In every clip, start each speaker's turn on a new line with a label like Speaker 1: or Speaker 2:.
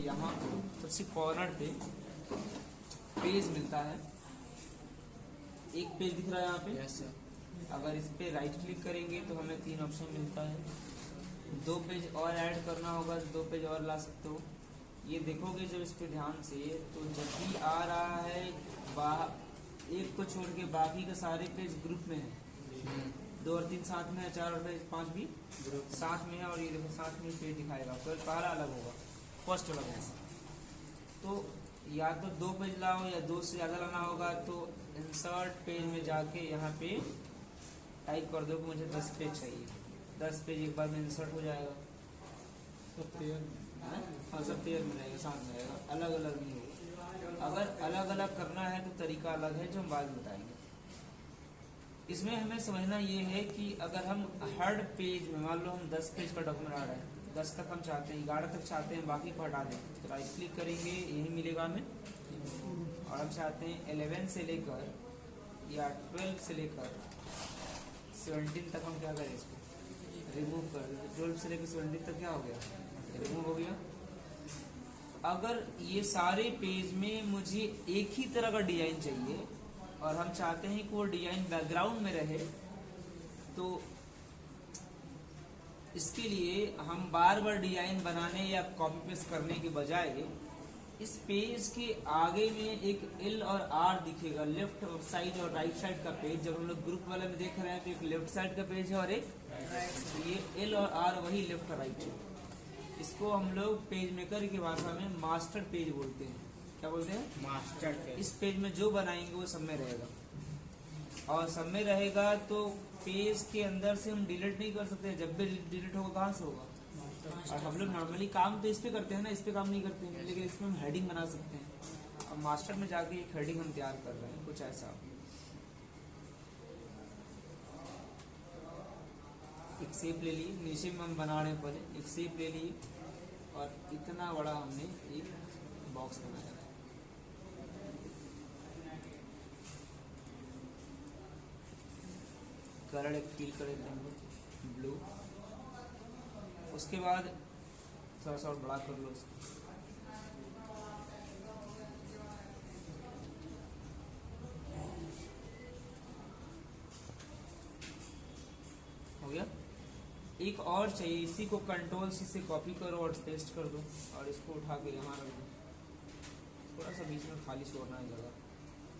Speaker 1: यहाँ सबसे कॉर्नर पे पेज मिलता है, एक पेज दिख रहा है यहाँ पे।
Speaker 2: Yes sir.
Speaker 1: अगर इस पे राइट क्लिक करेंगे तो हमें 3 ऑप्शन मिलता है। 2 पेज और ऐड करना होगा तो 2 पेज और ला सकते हो। ये देखोगे जब इस पे ध्यान से, तो जब भी आ रहा है एक को छोड़ के बाकी के सारे पेज ग्रुप में है। 2 और 3 साथ में है, 4 और 5 भी ग्रुप साथ में है। और ये देखो साथ में पेज दिखाएगा, तो पहला अलग होगा, फर्स्ट अलग होगा। तो या तो 2 पेज लाओ या 2 से ज़्यादा लाना होगा। तो इंसर्ट पेज में जाके यहाँ पे टाइप कर दो कि मुझे 10 पेज चाहिए। 10 पेज एक बार में इंसर्ट हो जाएगा। हाँ, सब पेज में रहेगा, साथ में रहेगा, अलग अलग नहीं होगा। अगर अलग अलग करना है तो तरीका अलग है जो हम बाद में बताएंगे। इसमें हमें समझना ये है कि अगर हम हर पेज में, मान लो हम 10 पेज का डॉक्यूमेंट आ रहा है, 10 तक हम चाहते हैं, 11 तक चाहते हैं, बाकी को हटा दें, तो राइट क्लिक करेंगे, यही मिलेगा हमें। और हम चाहते हैं 11 से लेकर या 12 से लेकर 17 तक हम क्या करें, इसको रिमूव कर दें। 12 से लेकर 17 तक क्या हो गया, रिमूव हो गया। अगर ये सारे पेज में मुझे एक ही तरह का डिजाइन चाहिए और हम चाहते हैं कि वो डिजाइन बैकग्राउंड में रहे, तो इसके लिए हम बार बार डिजाइन बनाने या कॉपी पेस्ट करने के बजाय इस पेज के आगे में एक L और R दिखेगा, लेफ्ट साइड और राइट साइड का पेज। जब हम लोग ग्रुप वाले में देख रहे हैं तो एक लेफ्ट साइड का पेज है और एक तो ये L और R वही लेफ्ट और राइट है। इसको हम लोग पेज मेकर की भाषा में मास्टर पेज बोलते हैं। क्या बोलते हैं,
Speaker 2: मास्टर पेज।
Speaker 1: इस पेज में जो बनाएंगे वो सब में रहेगा, और सब में रहेगा तो पेज के अंदर से हम डिलीट नहीं कर सकते। जब भी डिलीट होगा कहाँ से होगा, और हम लोग नॉर्मली काम तो इस पे करते हैं ना, इस पे काम नहीं करते हैं, लेकिन इसमें हम हेडिंग बना सकते हैं। अब मास्टर में जाके एक हेडिंग हम तैयार कर रहे हैं, कुछ ऐसा। एक शेप ले ली, नीचे में हम बना रहे हैं, पहले एक शेप ले ली और इतना बड़ा हमने एक बॉक्स बनाया है। कलर एक फील कर देते हैं ब्लू। उसके बाद थोड़ा सा और बड़ा कर लो इसको। हो गया। एक और चाहिए, इसी को कंट्रोल सी से कॉपी करो और पेस्ट कर दो और इसको उठा के यहाँ रख दो। थोड़ा सा बीच में खाली छोड़ना है जगह,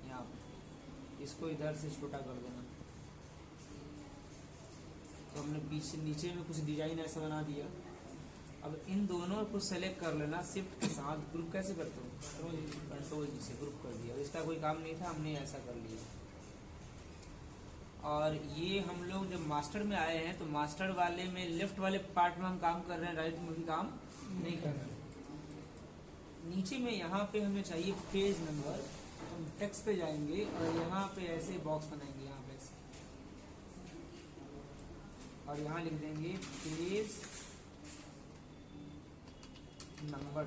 Speaker 1: यहाँ पे इसको इधर से छोटा कर देना। तो हमने पीछे नीचे में कुछ डिजाइन ऐसा बना दिया। अब इन दोनों को सेलेक्ट कर लेना शिफ्ट के साथ। ग्रुप कैसे करते हो, कंट्रोल जी से ग्रुप कर दिया। इसका कोई काम नहीं था, हमने ऐसा कर लिया। और ये हम लोग जब मास्टर में आए हैं तो मास्टर वाले में लेफ्ट वाले पार्ट में हम काम कर रहे हैं, राइट में भी काम नहीं कर रहे हैं। नीचे में यहाँ पे हमें चाहिए पेज नंबर, हम टेक्स्ट पे जाएंगे और यहाँ पे ऐसे बॉक्स बनाएंगे, यहाँ पे ऐसे, और यहाँ लिख देंगे पेज नंबर।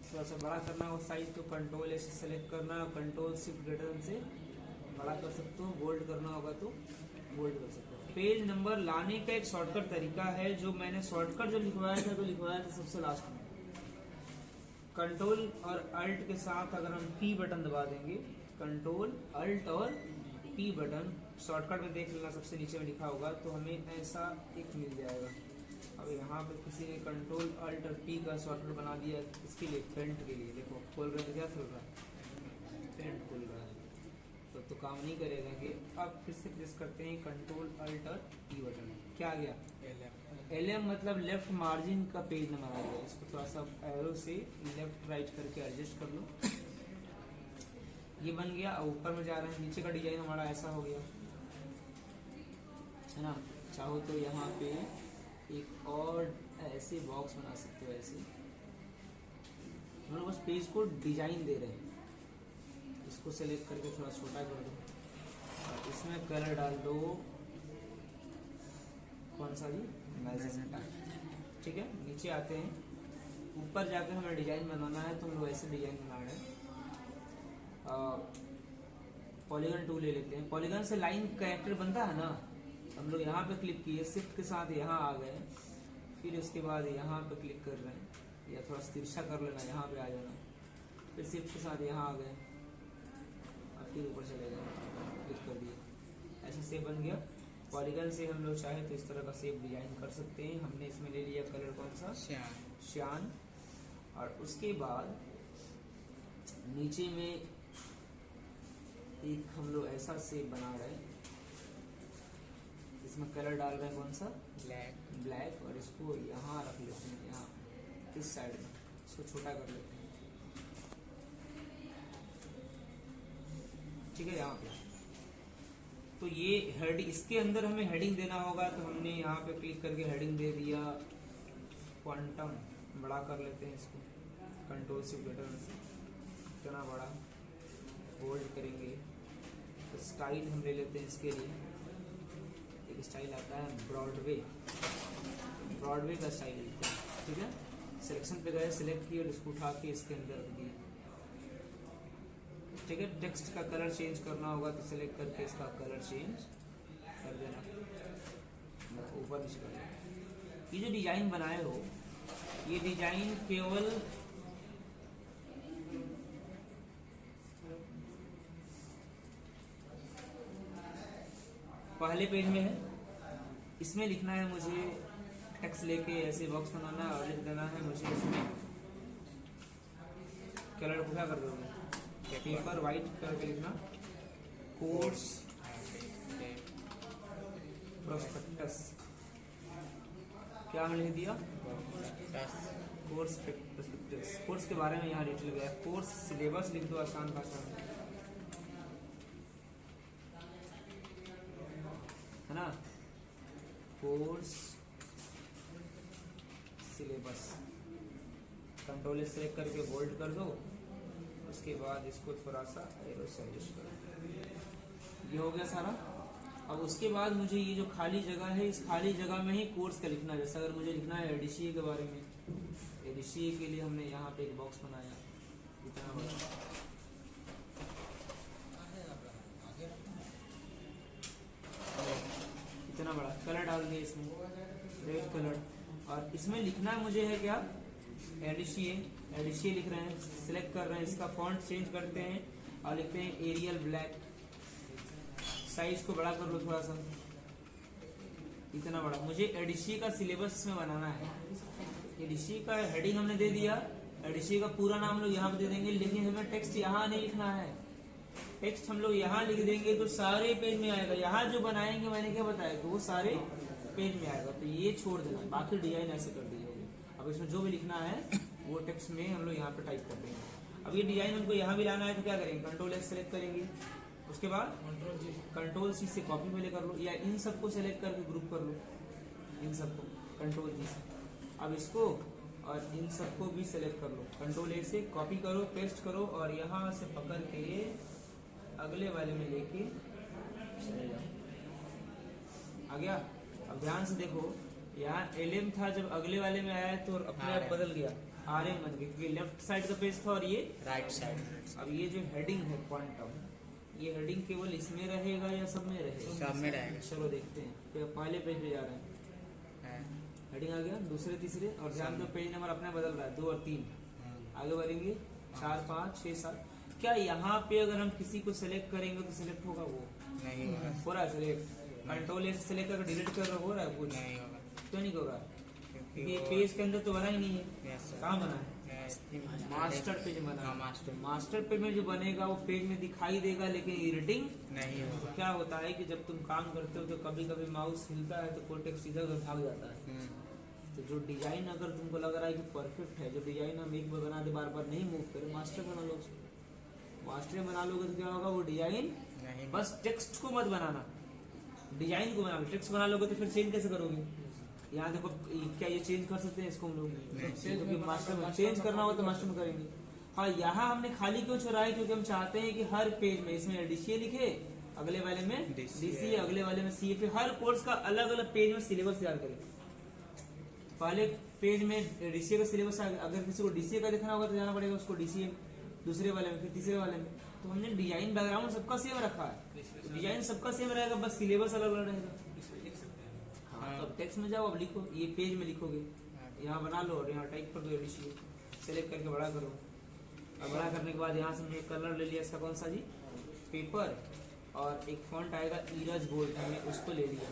Speaker 1: थोड़ा सा बड़ा करना हो साइज तो कंट्रोल ऐसे सेलेक्ट करना, कंट्रोल शिफ्ट ग्रेटर से बड़ा कर सकते हो। बोल्ड करना होगा तो बोल्ड कर सकते हो। पेज नंबर लाने का एक शॉर्टकट तरीका है, जो मैंने शॉर्टकट जो लिखवाया था, तो लिखवाया था सबसे लास्ट में। कंट्रोल और अल्ट के साथ अगर हम P बटन दबा देंगे, कंट्रोल अल्ट और P बटन शॉर्टकट में देख लेना, सबसे नीचे में लिखा होगा, तो हमें ऐसा एक मिल जाएगा। अब यहाँ पे किसी ने कंट्रोल अल्ट और P का शॉर्टकट बना दिया, इसके लिए पेंट के लिए। देखो खोल रहे हैं, क्या खोल रहा है, पेंट खोल रहा है, तो काम नहीं करेगा। कि अब फिर से प्रेस करते हैं कंट्रोल अल्ट और P बटन, क्या आ गया, LM मतलब लेफ्ट मार्जिन का पेज नंबर आ गया। इसको थोड़ा सा एरो से लेफ्ट राइट करके एडजस्ट कर लो, ये बन गया। अब ऊपर में जा रहे हैं, नीचे का डिजाइन हमारा ऐसा हो गया है ना। चाहो तो यहाँ पे एक और ऐसे बॉक्स बना सकते हो। ऐसे हम लोग बस पेज को डिजाइन दे रहे हैं। इसको सेलेक्ट करके थोड़ा छोटा कर दो और इसमें कलर डाल दो, कौन सा जी, मैजेंटा। ठीक है, नीचे आते हैं, ऊपर जाकर हमें डिजाइन बनाना है, तो हम लोग ऐसे डिजाइन बना रहे हैं। पॉलीगन टूल ले लेते हैं। पॉलीगन से लाइन कैरेक्टर बनता है ना, हम लोग यहाँ पे क्लिक किए, शिफ्ट के साथ यहाँ आ गए, फिर उसके बाद यहाँ पे क्लिक कर रहे हैं, या थोड़ा सा तिरछा कर लेना, यहाँ पे आ जाना, फिर शिफ्ट के साथ यहाँ आ गए और फिर ऊपर चले गए, क्लिक कर दिए, ऐसा शेप बन गया। पॉलीगन से हम लोग चाहे तो इस तरह का शेप डिजाइन कर सकते हैं। हमने इसमें ले लिया कलर कौन सा, श्यान। और उसके बाद नीचे में एक हम लोग ऐसा शेप बना रहे हैं, इसमें कलर डाल रहे हैं कौन सा, ब्लैक, और इसको यहाँ रख लेते हैं, यहाँ इस साइड में इसको छोटा कर लेते हैं, ठीक है। यहाँ पे तो ये हेड, इसके अंदर हमें हेडिंग देना होगा, तो हमने यहाँ पे क्लिक करके हेडिंग दे दिया, क्वांटम बड़ा कर लेते हैं इसको, कंट्रोल शिफ्ट बटन से इतना बड़ा, बोल्ड करेंगे। तो स्टाइल हम ले लेते हैं, इसके लिए एक स्टाइल आता है ब्रॉडवे का स्टाइल लेते हैं, ठीक है। सिलेक्शन पे गए, सिलेक्ट किए और इसको उठा के इसके अंदर रख दिए, ठीक है। टेक्स्ट का कलर चेंज करना होगा तो सिलेक्ट करके इसका कलर चेंज कर देना, ऊपर नीचे कर देना। ये जो डिजाइन बनाए हो, ये डिजाइन केवल पहले पेज में है, इसमें लिखना है मुझे टेक्स्ट लेके ऐसे बॉक्स बनाना है और लिख देना है मुझे इसमें कलर को क्या कर दोगे, पेपर वाइट करके लिखना, कोर्स प्रोस्पेक्टस, क्या हमने लिख दिया, कोर्स प्रोस्पेक्टस। कोर्स के बारे में यहाँ डिटेल गया, कोर्स सिलेबस लिख दो आसान भाषा में, है ना, कोर्स सिलेबस। कंट्रोल सेलेक्ट करके बोल्ड कर दो, उसके बाद इसको थोड़ा सा एरो से एडजस्ट करो, ये हो गया सारा। अब उसके बाद मुझे ये जो खाली जगह है, इस खाली जगह में ही कोर्स का लिखना है। जैसे अगर मुझे लिखना है एडीसीए के बारे में, एडीसीए के लिए हमने यहाँ पे एक बॉक्स बनाया इतना बड़ा, इतना बड़ा, कलर डाल दिया इसमें रेड कलर, और इसमें लिखना है मुझे है क्या, एडीसीए लिख रहे हैं, सिलेक्ट कर रहे हैं, इसका फॉन्ट चेंज करते हैं और लिखते हैं एरियल ब्लैक, साइज को बड़ा कर लो थोड़ा सा, इतना बड़ा। मुझे एडीसीए का सिलेबस इसमें बनाना है। एडीसीए का हेडिंग हमने दे दिया, एडीसीए का पूरा नाम लोग यहाँ पे दे देंगे, लेकिन हमें टेक्स्ट यहाँ नहीं लिखना है। टेक्स्ट हम लोग यहाँ लिख देंगे तो सारे पेज में आएगा, यहाँ जो बनाएंगे मैंने क्या बताया कि वो सारे पेज में आएगा, तो ये छोड़ देना, बाकी डिजाइन ऐसे कर दीजिए। अब इसमें जो भी लिखना है वो टेक्स्ट में हम लोग यहाँ पे टाइप कर देंगे। अब ये डिजाइन हमको यहाँ भी लाना है तो क्या करेंगे, कंट्रोल एक्स सेलेक्ट करेंगे, उसके बाद कंट्रोल सी से कॉपी पहले कर लो, या इन सबको सेलेक्ट करके ग्रुप कर लो, इन सबको कंट्रोल जी से। अब इसको और इन सबको भी सेलेक्ट कर लो, कंट्रोल ए से कॉपी करो, पेस्ट करो और यहाँ से पकड़ के अगले वाले में लेके चले जाओ, आ गया। अब ध्यान से देखो, यहाँ एलएम था, जब अगले वाले में आया तो अपने आप बदल गया, आरएम बन गया, क्योंकि लेफ्ट साइड का पेज था और ये राइट साइड। अब ये जो हेडिंग है क्वांटम, ये हेडिंग केवल इसमें रहेगा या सब में रहेगा,
Speaker 2: सब में रहेगा।
Speaker 1: चलो देखते हैं, तो पहले पेज पे जा रहे हैं, हेडिंग आ गया, दूसरे तीसरे, और ध्यान दो पेज नंबर अपने बदल रहा है, 2 और 3, आगे बढ़ेंगे 4 5 6 7। क्या यहाँ पे अगर हम किसी को सिलेक्ट करेंगे तो सिलेक्ट होगा, वो
Speaker 2: नहीं होगा,
Speaker 1: हो रहा है सिलेक्ट, कंट्रोल ए से सिलेक्ट करके डिलीट कर रहा हो रहा है, कुछ
Speaker 2: नहीं होगा,
Speaker 1: क्यों नहीं होगा, क्योंकि पेज के अंदर तो बना ही नहीं है, कहाँ बना है, मास्टर पेज बना है। मास्टर पेज में जो बनेगा वो पेज में दिखाई देगा, लेकिन एडिटिंग
Speaker 2: नहीं होगा।
Speaker 1: क्या होता है कि जब तुम काम करते हो तो कभी कभी माउस हिलता है तो कोई टेक्स्ट इधर उधर भाग जाता है, तो जो डिजाइन अगर तुमको लग रहा है कि परफेक्ट है, जो डिजाइन हम एक बार बना दे बार बार नहीं मूव करे, मास्टर बना लो उसको, मास्टर बना लोगे तो क्या होगा, वो डिजाइन
Speaker 2: नहीं,
Speaker 1: बस टेक्स्ट को मत बनाना, डिजाइन को बना लो। टेक्स्ट बना लोगे तो फिर चेंज कैसे करोगे, यहाँ देखो क्या ये चेंज कर सकते हैं इसको हम लोग, मास्टर में चेंज करना हो तो मास्टर में करेंगे। हाँ, यहाँ हमने खाली क्यों छोड़ा है, क्योंकि हम चाहते हैं कि हर पेज में इसमें डीसीए लिखे, अगले वाले में डीसीए, अगले वाले में सीए, फिर हर कोर्स का अलग अलग पेज में सिलेबस तैयार करें। पहले पेज में डीसीए का सिलेबस, अगर किसी को डीसीए का देखना होगा तो जाना पड़ेगा उसको डीसीए, दूसरे वाले में, फिर तीसरे वाले में। तो हमने डिजाइन बैकग्राउंड सबका सेम रखा है, डिजाइन सबका सेम रहेगा, बस सिलेबस अलग अलग रहेगा।
Speaker 2: हाँ।
Speaker 1: अब टेक्स्ट में जाओ, अब लिखो, ये पेज में लिखोगे,
Speaker 2: हाँ।
Speaker 1: यहाँ बना लो और यहाँ टाइप कर दो एडिशियो, सेलेक्ट करके बड़ा करो। अब बड़ा करने के बाद यहाँ से हमने कलर ले लिया, इसका कौन सा जी, पेपर, और एक फॉन्ट आएगा इरज बोल्ड, हमने उसको ले लिया।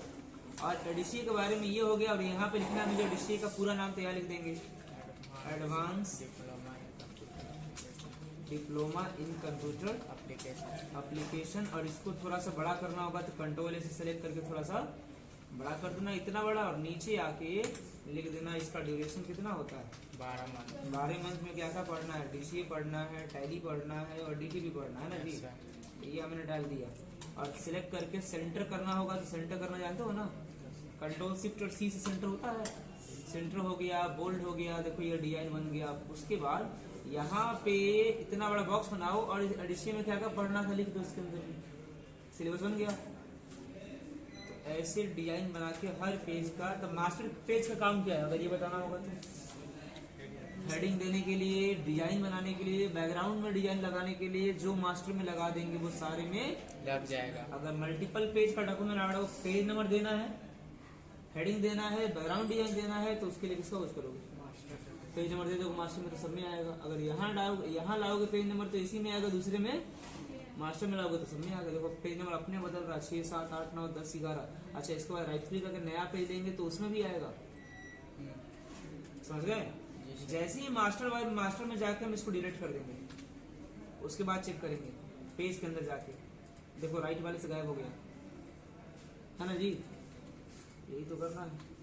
Speaker 1: और एडिशियो के बारे में ये हो गया। और यहाँ पे लिखना है मुझे एडिशियो का पूरा नाम, तो यहाँ लिख देंगे advance diploma in computer application. और इसको थोड़ा सा बड़ा करना होगा तो कंट्रोल ए से सेलेक्ट करके थोड़ा सा बड़ा कर देना, इतना बड़ा। और नीचे आके लिख देना इसका ड्यूरेशन कितना होता है,
Speaker 2: 12 मंथ।
Speaker 1: 12 मंथ में क्या क्या पढ़ना है, डीसीए पढ़ना है, टैली पढ़ना है और डीटी भी पढ़ना है ना जी। ये हमने डाल दिया। और सिलेक्ट करके सेंटर करना होगा, तो सेंटर करना जानते हो ना, कंट्रोल शिफ्ट और सी से सेंटर होता है। सेंटर हो गया, बोल्ड हो गया, देखो ये डिजाइन बन गया। उसके बाद यहाँ पे इतना बड़ा बॉक्स बनाओ और एडिशियो में क्या क्या पढ़ना था लिख दो, इसके अंदर सिलेबस बन गया। तो ऐसे डिजाइन बना के हर पेज का, तो मास्टर पेज का काम क्या है अगर ये बताना होगा तो, हेडिंग देने के लिए, डिजाइन बनाने के लिए, बैकग्राउंड में डिजाइन लगाने के लिए, जो मास्टर में लगा देंगे वो सारे में
Speaker 2: लग जाएगा।
Speaker 1: अगर मल्टीपल पेज का डॉक्यूमेंट आ रहा हो, पेज नंबर देना है, हेडिंग देना है, बैकग्राउंड डिजाइन देना है, तो उसके लिए किसका यूज करोगे, पेज नंबर दे दो, मास्टर में तो सब में आएगा। अगर यहाँ लाओगे पेज नंबर तो इसी में आएगा, दूसरे में मास्टर में लाओगे तो सब में आएगा। देखो पेज नंबर अपने बदल रहा है, 6, 7, 8, 9, 10, 11। अच्छा, इसके बाद राइट क्लिक करके नया पेज देंगे तो उसमें भी आएगा, समझ गए। जैसे ही मास्टर में जाके हम इसको डिलीट कर देंगे, उसके बाद चेक करेंगे पेज के अंदर जाके, देखो राइट वाले से गायब हो गया है ना जी। यही तो करना है।